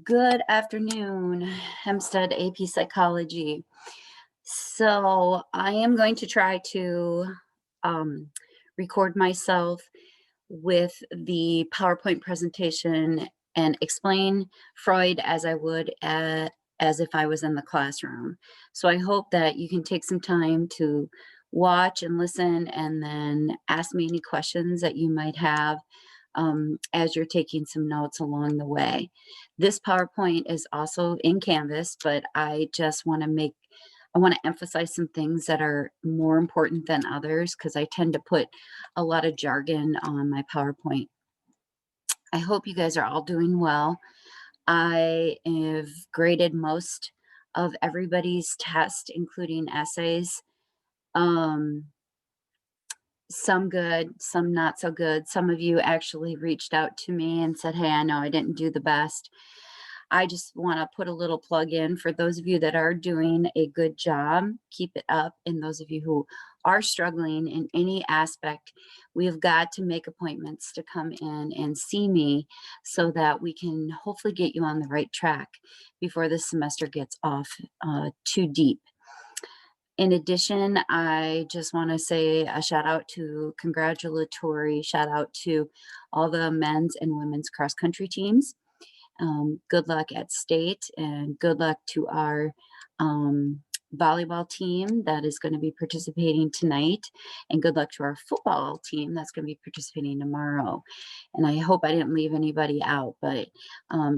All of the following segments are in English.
Good afternoon, Hempstead AP Psychology. So I am going to try to um, record myself with the PowerPoint presentation and explain Freud as I would as if I was in the classroom. So I hope that you can take some time to watch and listen and then ask me any questions that you might have as you're taking some notes along the way. This PowerPoint is also in Canvas, but I want to emphasize some things that are more important than others because I tend to put a lot of jargon on my PowerPoint. I hope you guys are all doing well. I have graded most of everybody's test, including essays. Um, some good, some not so good. Some of you actually reached out to me and said, "Hey, I know I didn't do the best." I just want to put a little plug in for those of you that are doing a good job. Keep it up. And those of you who are struggling in any aspect, we've got to make appointments to come in and see me so that we can hopefully get you on the right track before this semester gets off too deep. In addition, I just want to say a congratulatory shout out to all the men's and women's cross country teams. Good luck at state and good luck to our um, volleyball team that is going to be participating tonight, and good luck to our football team that's going to be participating tomorrow. And I hope I didn't leave anybody out, but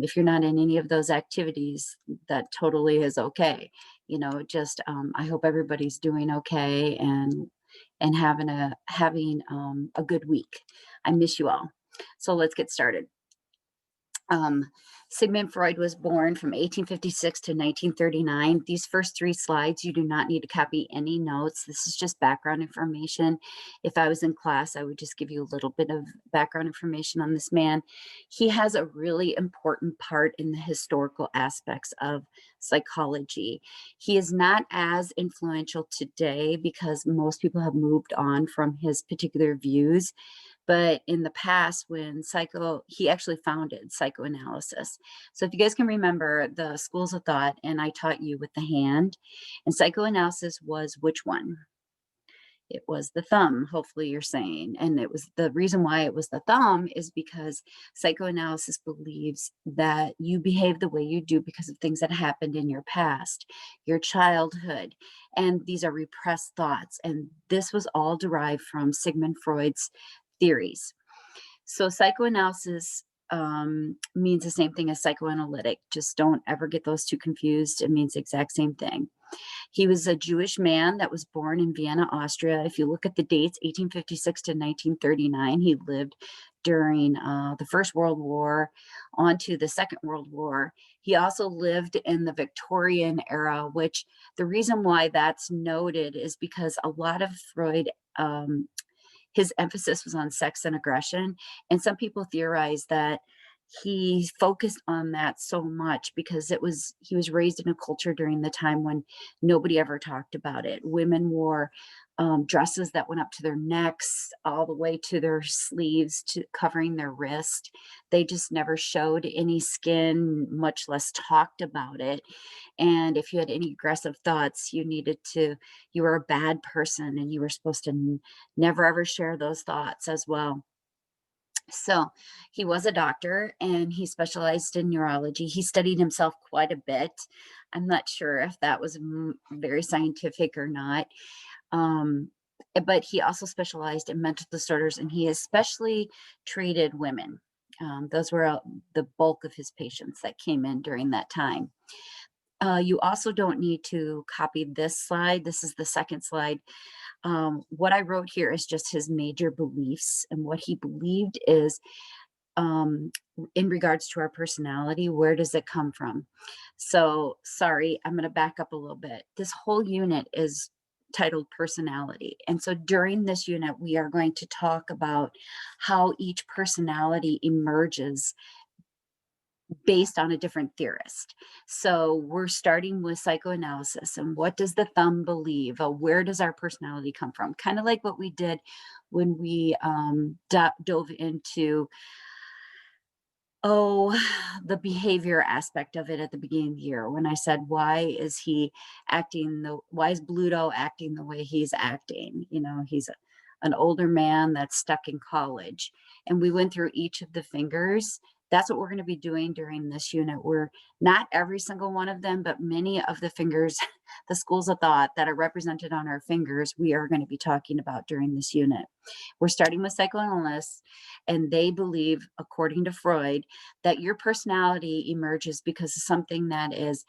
if you're not in any of those activities, that totally is okay. I hope everybody's doing okay and having a good week. I miss you all. So let's get started. Sigmund Freud was born from 1856 to 1939. These first three slides, you do not need to copy any notes. This is just background information. If I was in class, I would just give you a little bit of background information on this man. He has a really important part in the historical aspects of psychology. He is not as influential today because most people have moved on from his particular views. But in the past, he actually founded psychoanalysis. So if you guys can remember the schools of thought, and I taught you with the hand, and psychoanalysis was which one? It was the thumb, hopefully you're saying. And it was the reason why it was the thumb is because psychoanalysis believes that you behave the way you do because of things that happened in your past, your childhood, and these are repressed thoughts. And this was all derived from Sigmund Freud's theories. So psychoanalysis means the same thing as psychoanalytic. Just don't ever get those two confused. It means the exact same thing. He was a Jewish man that was born in Vienna, Austria. If you look at the dates, 1856 to 1939, he lived during the First World War onto the Second World War. He also lived in the Victorian era, which the reason why that's noted is because a lot of Freud his emphasis was on sex and aggression. And some people theorize that he focused on that so much because he was raised in a culture during the time when nobody ever talked about it. Women wore dresses that went up to their necks all the way to their sleeves to covering their wrist. They just never showed any skin, much less talked about it. And if you had any aggressive thoughts, you were a bad person and you were supposed to never ever share those thoughts as well. So he was a doctor and he specialized in neurology. He studied himself quite a bit. I'm not sure if that was very scientific or not. Um, but he also specialized in mental disorders and he especially treated women. Those were the bulk of his patients that came in during that time. You also don't need to copy this slide. This is the second slide. What I wrote here is just his major beliefs, and what he believed is in regards to our personality, where does it come from? So, sorry, I'm going to back up a little bit. This whole unit is titled personality. And so during this unit, we are going to talk about how each personality emerges based on a different theorist. So we're starting with psychoanalysis and what does the thumb believe? Where does our personality come from? Kind of like what we did when we dove into Oh, the behavior aspect of it at the beginning of the year when I said, why is Bluto acting the way he's acting? He's an older man that's stuck in college. And we went through each of the fingers. That's what we're going to be doing during this unit. We're not every single one of them, but many of the fingers, the schools of thought that are represented on our fingers, we are going to be talking about during this unit. We're starting with psychoanalysts, and they believe, according to Freud, that your personality emerges because of something that is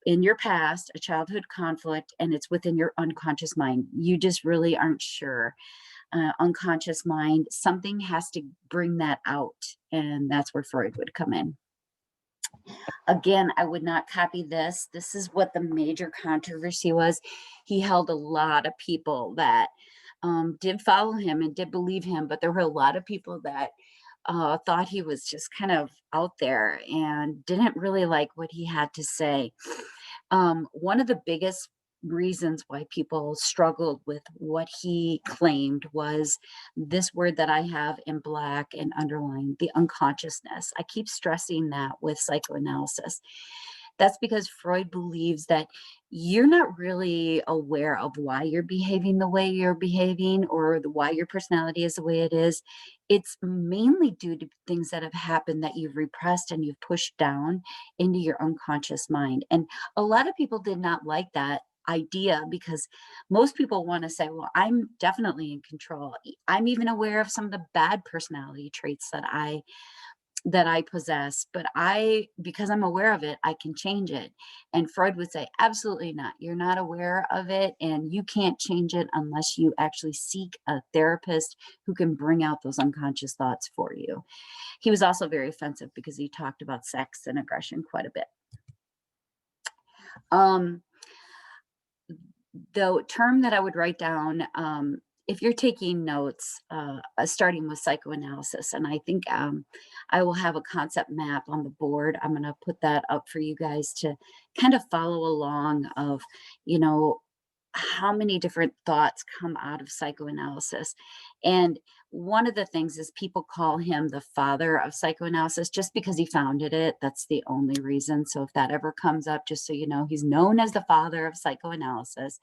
in your past, a childhood conflict, and it's within your unconscious mind. You just really aren't sure. Unconscious mind, something has to bring that out, and that's where Freud would come in. Again, I would not copy this. This is what the major controversy was. He held a lot of people that did follow him and did believe him, but there were a lot of people that thought he was just kind of out there and didn't really like what he had to say. One of the biggest reasons why people struggled with what he claimed was this word that I have in black and underlined, the unconsciousness. I keep stressing that with psychoanalysis. That's because Freud believes that you're not really aware of why you're behaving the way you're behaving or why your personality is the way it is. It's mainly due to things that have happened that you've repressed and you've pushed down into your unconscious mind. And a lot of people did not like that idea because most people want to say, well, I'm definitely in control. I'm even aware of some of the bad personality traits that I possess, but because I'm aware of it, I can change it. And Freud would say, absolutely not. You're not aware of it, and you can't change it unless you actually seek a therapist who can bring out those unconscious thoughts for you. He was also very offensive because he talked about sex and aggression quite a bit. Um, the term that I would write down, if you're taking notes, starting with psychoanalysis, and I think I will have a concept map on the board. I'm going to put that up for you guys to kind of follow along of, you know, how many different thoughts come out of psychoanalysis. And one of the things is people call him the father of psychoanalysis just because he founded it. That's the only reason. So if that ever comes up, just so you know, he's known as the father of psychoanalysis.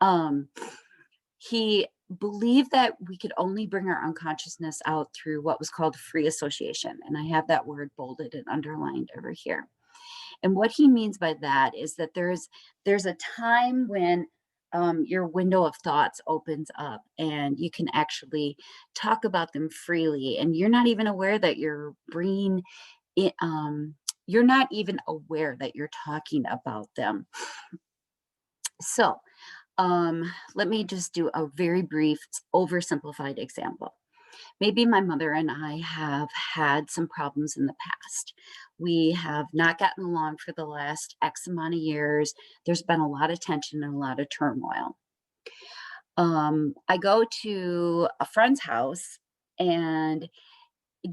Um, he believed that we could only bring our unconsciousness out through what was called free association. And I have that word bolded and underlined over here. And what he means by that is that there's a time when your window of thoughts opens up and you can actually talk about them freely, and you're not even aware that you're bringing it. You're not even aware that you're talking about them. So let me just do a very brief, oversimplified example. Maybe my mother and I have had some problems in the past. We have not gotten along for the last X amount of years. There's been a lot of tension and a lot of turmoil. I go to a friend's house, and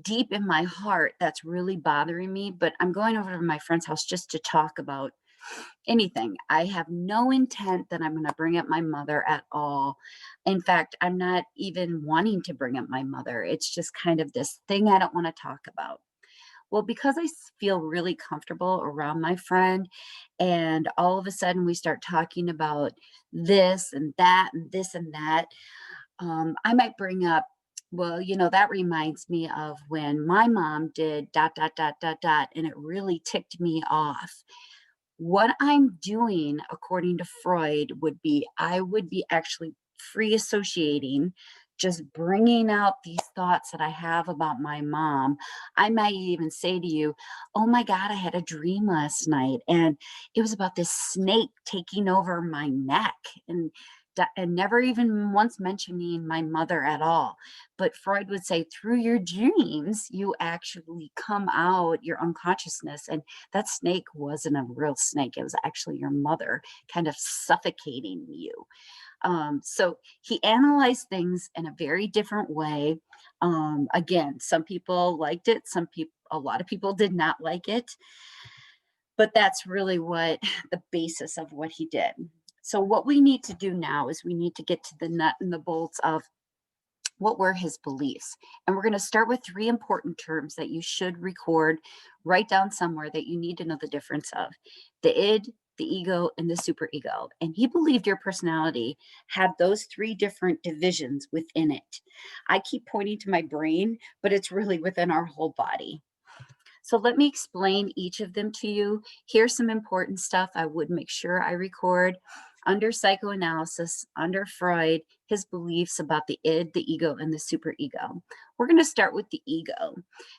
deep in my heart, that's really bothering me. But I'm going over to my friend's house just to talk about anything. I have no intent that I'm going to bring up my mother at all. In fact, I'm not even wanting to bring up my mother. It's just kind of this thing I don't want to talk about. Well, because feel really comfortable around my friend, and all of a sudden we start talking about this and that and this and that, I might bring up, well, that reminds me of when my mom did dot, dot, dot, dot, dot, and it really ticked me off. What I'm doing, according to Freud, would be I would be actually free associating, just bringing out these thoughts that I have about my mom. I might even say to you, oh my God, I had a dream last night, and it was about this snake taking over my neck. And never even once mentioning my mother at all. But Freud would say, through your dreams, you actually come out your unconsciousness. And that snake wasn't a real snake. It was actually your mother kind of suffocating you. So he analyzed things in a very different way. Again, some people liked it. A lot of people did not like it. But that's really what the basis of what he did. So what we need to do now is we need to get to the nut and the bolts of What were his beliefs? And we're going to start with three important terms that you should record, write down somewhere that you need to know the difference of: the id, the ego, and the superego. And he believed your personality had those three different divisions within it. I keep pointing to my brain, but it's really within our whole body. So let me explain each of them to you. Here's some important stuff I would make sure I record. Under psychoanalysis, under Freud, his beliefs about the id, the ego, and the superego. We're going to start with the ego.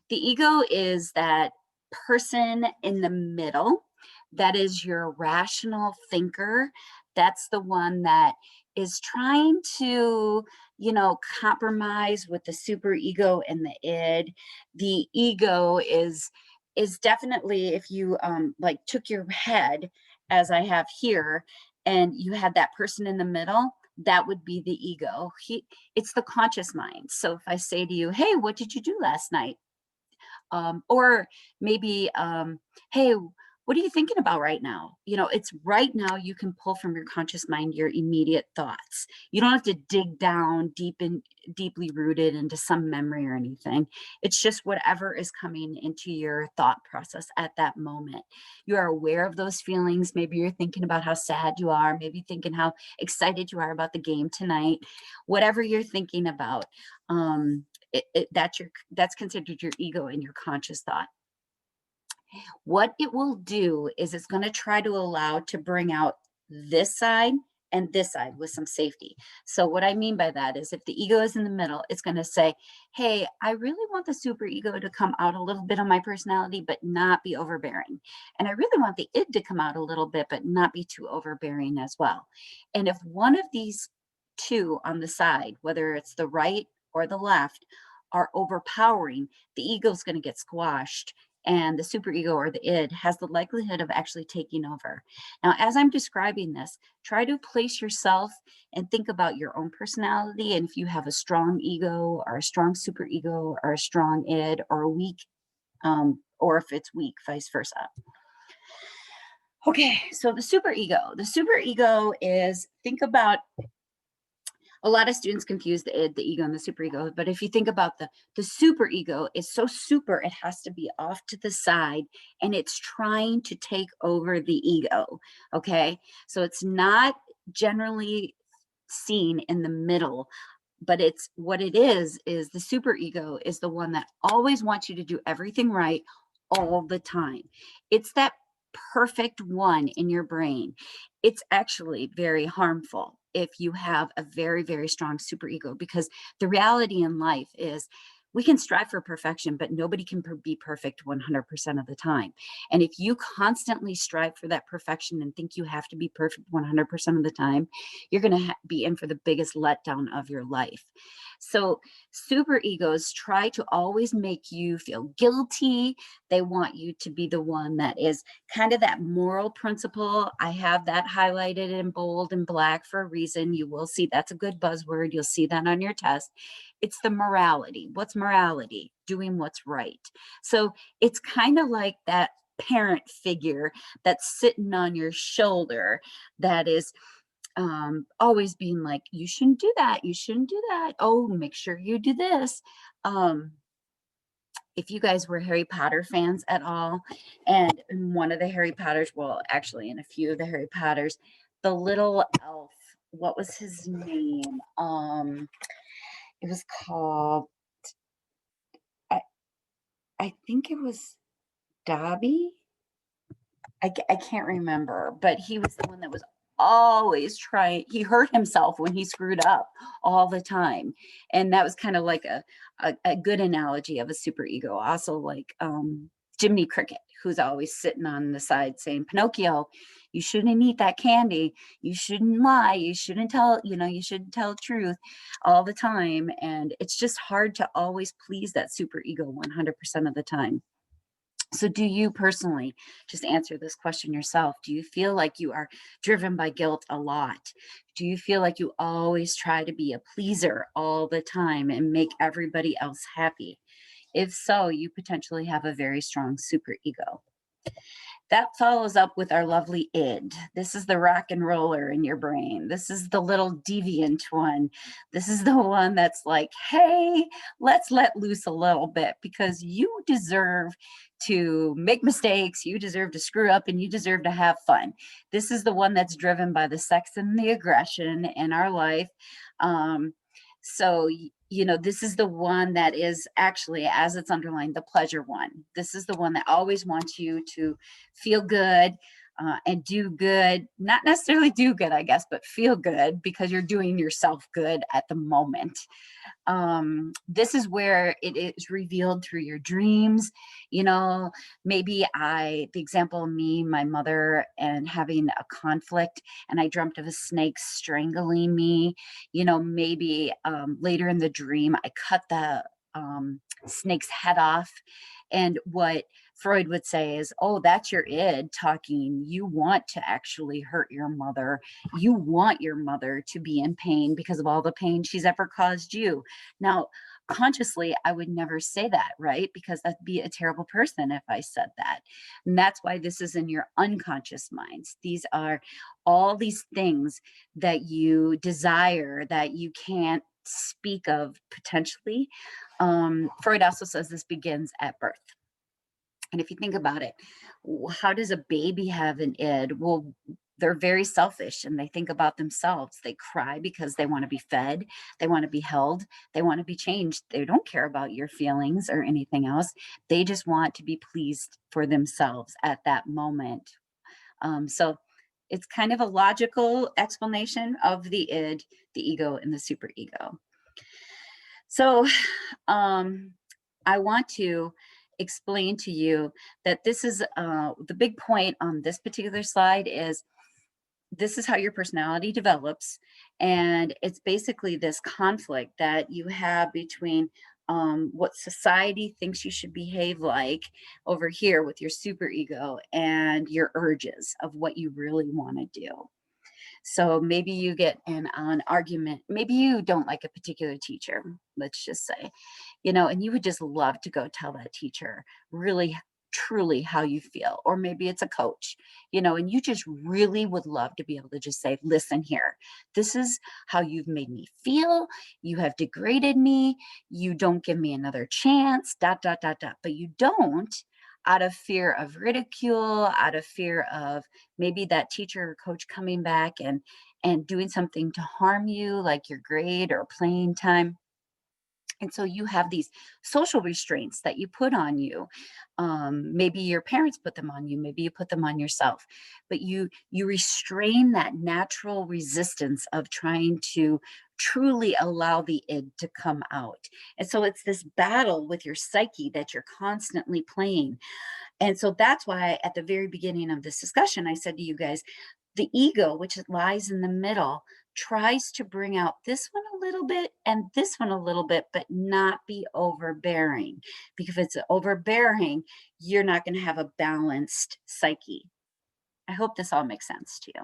The ego is that person in the middle. That is your rational thinker. That's the one that is trying to, compromise with the superego and the id. The ego is definitely, if you like took your head as I have here and you had that person in the middle, that would be the ego. It's the conscious mind. So if I say to you, hey, what did you do last night? Or maybe, hey, what are you thinking about right now? It's right now. You can pull from your conscious mind your immediate thoughts. You don't have to dig down deeply rooted into some memory or anything. It's just whatever is coming into your thought process at that moment. You are aware of those feelings. Maybe you're thinking about how sad you are, maybe thinking how excited you are about the game tonight. Whatever you're thinking about, that's considered your ego and your conscious thought. What it will do is it's going to try to allow to bring out this side and this side with some safety. So what I mean by that is if the ego is in the middle, it's going to say, hey, I really want the superego to come out a little bit of my personality, but not be overbearing. And I really want the id to come out a little bit, but not be too overbearing as well. And if one of these two on the side, whether it's the right or the left, are overpowering, the ego is going to get squashed and the superego or the id has the likelihood of actually taking over. Now, as I'm describing this, try to place yourself and think about your own personality. And if you have a strong ego or a strong superego or a strong id or a weak, or if it's weak, vice versa. Okay, so the superego is, think about, a lot of students confuse the id, the ego, and the superego. But if you think about the superego, is so super, it has to be off to the side and it's trying to take over the ego. Okay. So it's not generally seen in the middle, but it's what it is the superego is the one that always wants you to do everything right all the time. It's that perfect one in your brain. It's actually very harmful if you have a very, very strong superego, because the reality in life is we can strive for perfection, but nobody can be perfect 100% of the time. And if you constantly strive for that perfection and think you have to be perfect 100% of the time, you're going to be in for the biggest letdown of your life. So super egos try to always make you feel guilty. They want you to be the one that is kind of that moral principle. I have that highlighted in bold and black for a reason. You will see that's a good buzzword. You'll see that on your test. It's the morality. What's morality? Doing what's right. So it's kind of like that parent figure that's sitting on your shoulder that is always being like, you shouldn't do that. You shouldn't do that. Oh, make sure you do this. If you guys were Harry Potter fans at all, and in one of the Harry Potters, well, actually in a few of the Harry Potters, the little elf, what was his name? It was called, I, I think it was Dobby. I can't remember, but he was the one that was always trying. He hurt himself when he screwed up all the time. And that was kind of like a good analogy of a superego. Also like Jiminy Cricket, who's always sitting on the side saying, Pinocchio, you shouldn't eat that candy. You shouldn't lie. You shouldn't tell, you shouldn't tell the truth all the time. And it's just hard to always please that superego 100% of the time. So do you personally, just answer this question yourself, do you feel like you are driven by guilt a lot? Do you feel like you always try to be a pleaser all the time and make everybody else happy? If so, you potentially have a very strong superego. That follows up with our lovely id. This is the rock and roller in your brain. This is the little deviant one. This is the one that's like, hey, let's let loose a little bit because you deserve to make mistakes. You deserve to screw up and you deserve to have fun. This is the one that's driven by the sex and the aggression in our life. Um, this is the one that is actually, as it's underlined, the pleasure one. This is the one that always wants you to feel good and do good, not necessarily do good, I guess, but feel good because you're doing yourself good at the moment. This is where it is revealed through your dreams. You know, maybe the example of me, my mother, and having a conflict, and I dreamt of a snake strangling me. Maybe later in the dream, I cut the snake's head off. And what Freud would say is, oh, that's your id talking. You want to actually hurt your mother. You want your mother to be in pain because of all the pain she's ever caused you. Now, consciously, I would never say that, right? Because that'd be a terrible person if I said that. And that's why this is in your unconscious minds. These are all these things that you desire that you can't speak of potentially. Freud also says this begins at birth. And if you think about it, how does a baby have an id? Well, they're very selfish and they think about themselves. They cry because they want to be fed, they want to be held, they want to be changed. They don't care about your feelings or anything else. They just want to be pleased for themselves at that moment. So it's kind of a logical explanation of the id, the ego, and the superego. So I want to explain to you that this is the big point on this particular slide is this is how your personality develops. And it's basically this conflict that you have between what society thinks you should behave like over here with your superego and your urges of what you really want to do. So maybe you get in an argument. Maybe you don't like a particular teacher, let's just say, and you would just love to go tell that teacher really, truly how you feel. Or maybe it's a coach, and you just really would love to be able to just say, listen here, this is how you've made me feel. You have degraded me. You don't give me another chance, dot, dot, dot, dot. But you don't out of fear of ridicule, out of fear of maybe that teacher or coach coming back and doing something to harm you, like your grade or playing time. And so you have these social restraints that you put on you. Maybe your parents put them on you. Maybe you put them on yourself. But you restrain that natural resistance of trying to truly allow the id to come out. And so it's this battle with your psyche that you're constantly playing. And so that's why at the very beginning of this discussion, I said to you guys, the ego, which lies in the middle, tries to bring out this one a little bit and this one a little bit, but not be overbearing. Because if it's overbearing, you're not going to have a balanced psyche. I hope this all makes sense to you.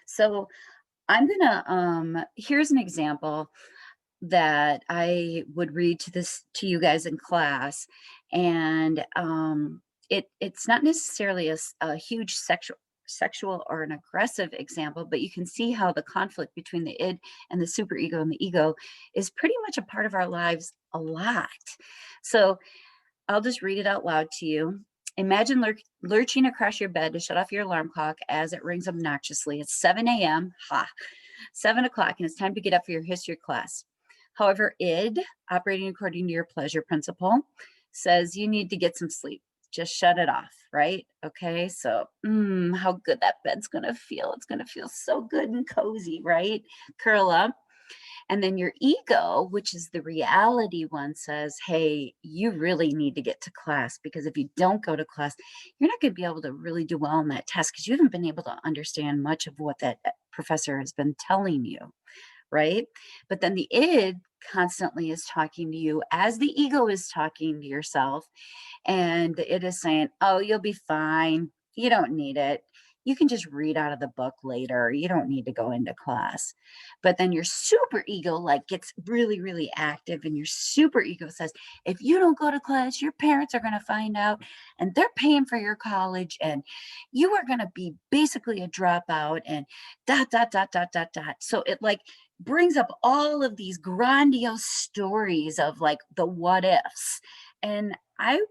So I'm going to, here's an example that I would read to you guys in class. And it's not necessarily a huge sexual or an aggressive example, but you can see how the conflict between the id and the superego and the ego is pretty much a part of our lives a lot. So I'll just read it out loud to you. Imagine lurching across your bed to shut off your alarm clock as it rings obnoxiously. It's 7 a.m. 7 o'clock, and it's time to get up for your history class. However, id, operating according to your pleasure principle, says you need to get some sleep. Just shut it off, right? Okay, so how good that bed's going to feel. It's going to feel so good and cozy, right? Curl up. And then your ego, which is the reality one, says, hey, you really need to get to class because if you don't go to class, you're not going to be able to really do well on that test because you haven't been able to understand much of what that professor has been telling you, right? But then the id constantly is talking to you as the ego is talking to yourself. And it is saying, oh, you'll be fine. You don't need it. you can just read out of the book later. You don't need to go into class. But then your super ego like gets really, really active, and your super ego says, if you don't go to class, your parents are going to find out and they're paying for your college and you are going to be basically a dropout and dot, dot, dot, dot, dot, dot. So it like brings up all of these grandiose stories of like the what ifs. And I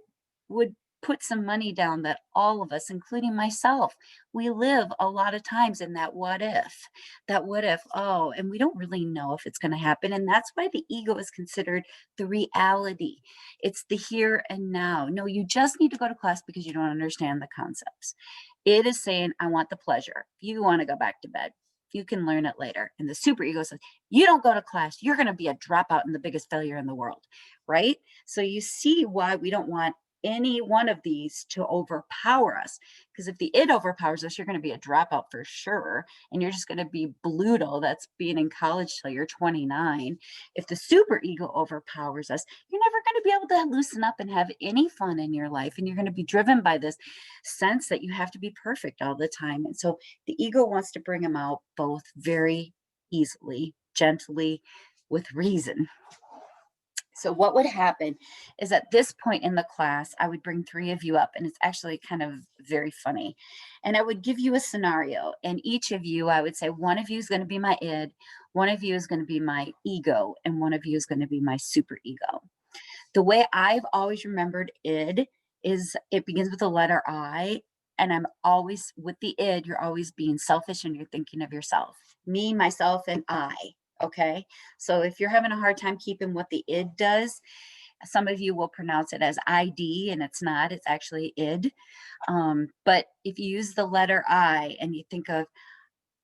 would put some money down that all of us, including myself, we live a lot of times in that what if, oh, and we don't really know if it's going to happen. And that's why the ego is considered the reality. It's the here and now. No, you just need to go to class because you don't understand the concepts. It is saying, I want the pleasure. You want to go back to bed. You can learn it later. And the super ego says, you don't go to class, you're going to be a dropout and the biggest failure in the world, right? So you see why we don't want any one of these to overpower us. Because if the id overpowers us, you're going to be a dropout for sure. And you're just going to be Bluto that's being in college till you're 29. If the super ego overpowers us, you're never going to be able to loosen up and have any fun in your life. And you're going to be driven by this sense that you have to be perfect all the time. And so the ego wants to bring them out both very easily, gently, with reason. So what would happen is at this point in the class, I would bring 3 of you up, and it's actually kind of very funny. And I would give you a scenario, and each of you, I would say, one of you is going to be my id, one of you is going to be my ego, and one of you is going to be my super ego. The way I've always remembered id is it begins with the letter I, and I'm always with the id, you're always being selfish and you're thinking of yourself, me, myself, and I. Okay. So if you're having a hard time keeping what the id does, some of you will pronounce it as ID, and it's not, it's actually id. But if you use the letter I and you think of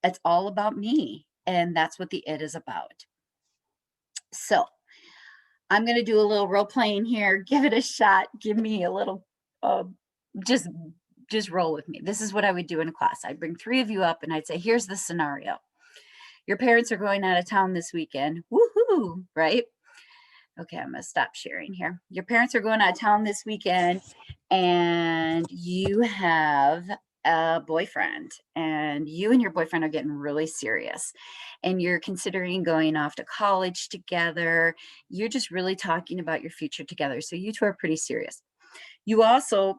it's all about me, and that's what the id is about. So I'm going to do a little role playing here. Give it a shot. Give me a little, just roll with me. This is what I would do in a class. I'd bring 3 of you up and I'd say, here's the scenario. Your parents are going out of town this weekend. Woohoo, right? Okay, I'm going to stop sharing here. Your parents are going out of town this weekend and you have a boyfriend, and you and your boyfriend are getting really serious and you're considering going off to college together. You're just really talking about your future together. So you 2 are pretty serious. You also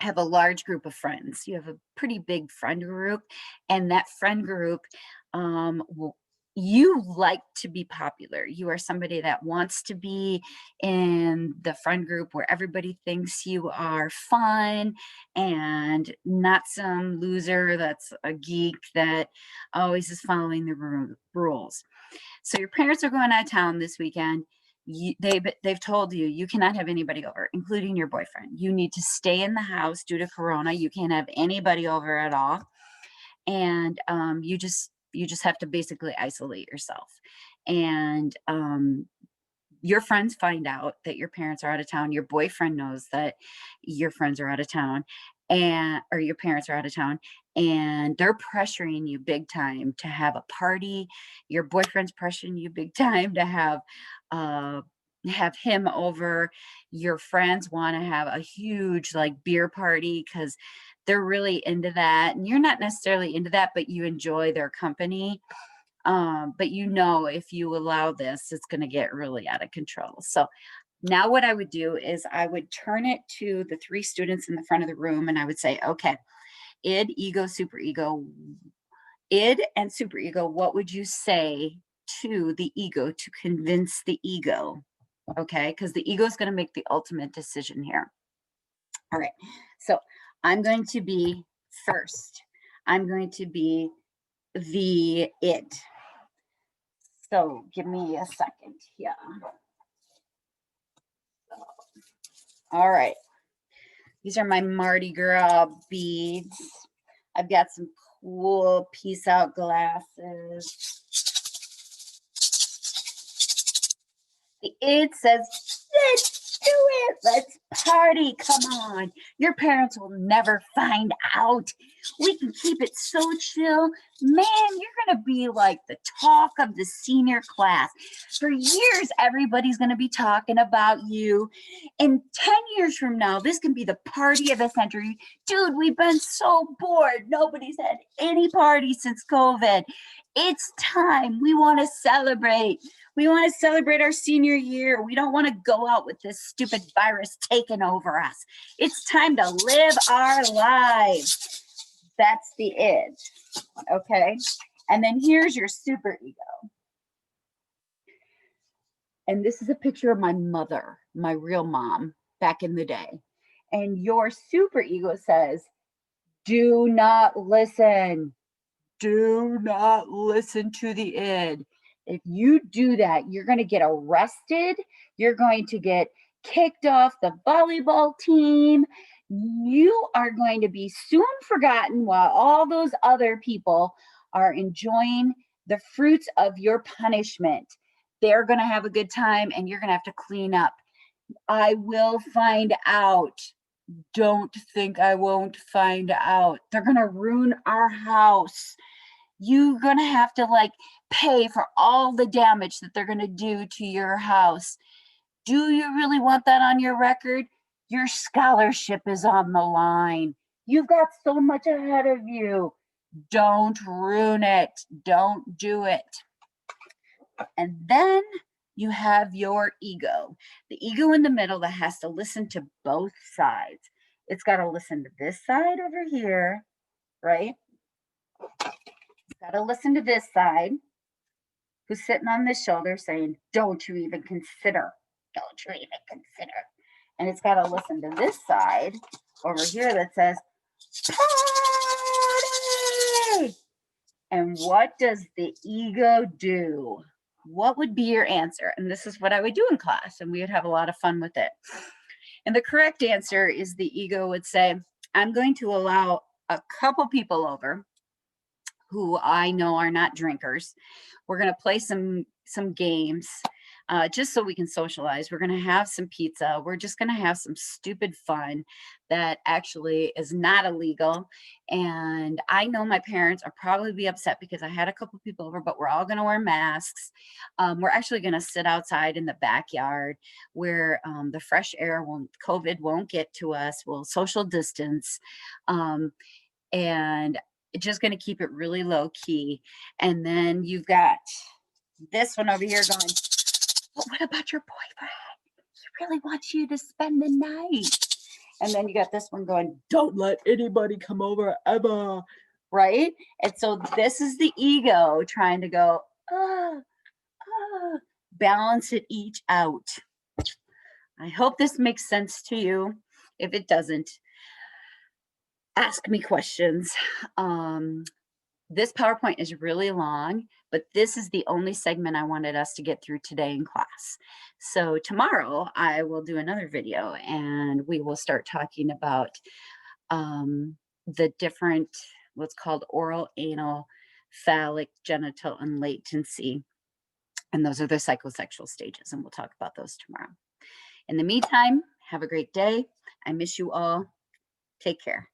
have a large group of friends. You have a pretty big friend group, and that friend group, you like to be popular. You are somebody that wants to be in the friend group where everybody thinks you are fun and not some loser that's a geek that always is following the rules. So your parents are going out of town this weekend. They've told you you cannot have anybody over, including your boyfriend. You need to stay in the house due to Corona. You can't have anybody over at all, and you just have to basically isolate yourself. And your friends find out that your parents are out of town. Your boyfriend knows that your friends are out of town, or your parents are out of town, and they're pressuring you big time to have a party. Your boyfriend's pressuring you big time to have him over. Your friends want to have a huge like beer party because they're really into that, and you're not necessarily into that, but you enjoy their company. But if you allow this, it's going to get really out of control. So now what I would do is I would turn it to the 3 students in the front of the room, and I would say, okay, id, ego, super ego, id and super ego, what would you say to the ego to convince the ego? Okay, because the ego is going to make the ultimate decision here. All right, so I'm going to be first. I'm going to be the id. So give me a second here. All right. These are my Mardi Gras beads. I've got some cool peace out glasses. The id says, do it. Let's party. Come on. Your parents will never find out. We can keep it so chill. Man, you're going to be like the talk of the senior class. For years, everybody's going to be talking about you. And 10 years from now, this can be the party of the century. Dude, we've been so bored. Nobody's had any party since COVID. It's time. We want to celebrate. We want to celebrate our senior year. We don't want to go out with this stupid virus taking over us. It's time to live our lives. That's the id, okay? And then here's your super ego. And this is a picture of my mother, my real mom, back in the day. And your super ego says, do not listen. Do not listen to the id. If you do that, you're going to get arrested. You're going to get kicked off the volleyball team. You are going to be soon forgotten while all those other people are enjoying the fruits of your punishment. They're going to have a good time and you're going to have to clean up. I will find out. Don't think I won't find out. They're going to ruin our house. You're going to have to like pay for all the damage that they're going to do to your house. Do you really want that on your record? Your scholarship is on the line. You've got so much ahead of you. Don't ruin it. Don't do it. And then you have your ego. The ego in the middle that has to listen to both sides. It's got to listen to this side over here, right? It's got to listen to this side, who's sitting on this shoulder saying, don't you even consider. Don't you even consider. And it's got to listen to this side over here that says, party! And what does the ego do? What would be your answer? And this is what I would do in class, and we would have a lot of fun with it. And the correct answer is the ego would say, I'm going to allow a couple people over who I know are not drinkers. We're going to play some games just so we can socialize. We're going to have some pizza. We're just going to have some stupid fun that actually is not illegal. And I know my parents are probably be upset because I had a couple people over, but we're all going to wear masks. We're actually going to sit outside in the backyard where the fresh air COVID won't get to us. We'll social distance. And just going to keep it really low key. And then you've got this one over here going, but what about your boyfriend? He really wants you to spend the night. And then you got this one going, don't let anybody come over ever, right? And so this is the ego trying to go, balance it each out. I hope this makes sense to you. If it doesn't, ask me questions. This PowerPoint is really long, but this is the only segment I wanted us to get through today in class. So tomorrow I will do another video and we will start talking about the different, what's called oral, anal, phallic, genital, and latency. And those are the psychosexual stages, and we'll talk about those tomorrow. In the meantime, have a great day. I miss you all. Take care.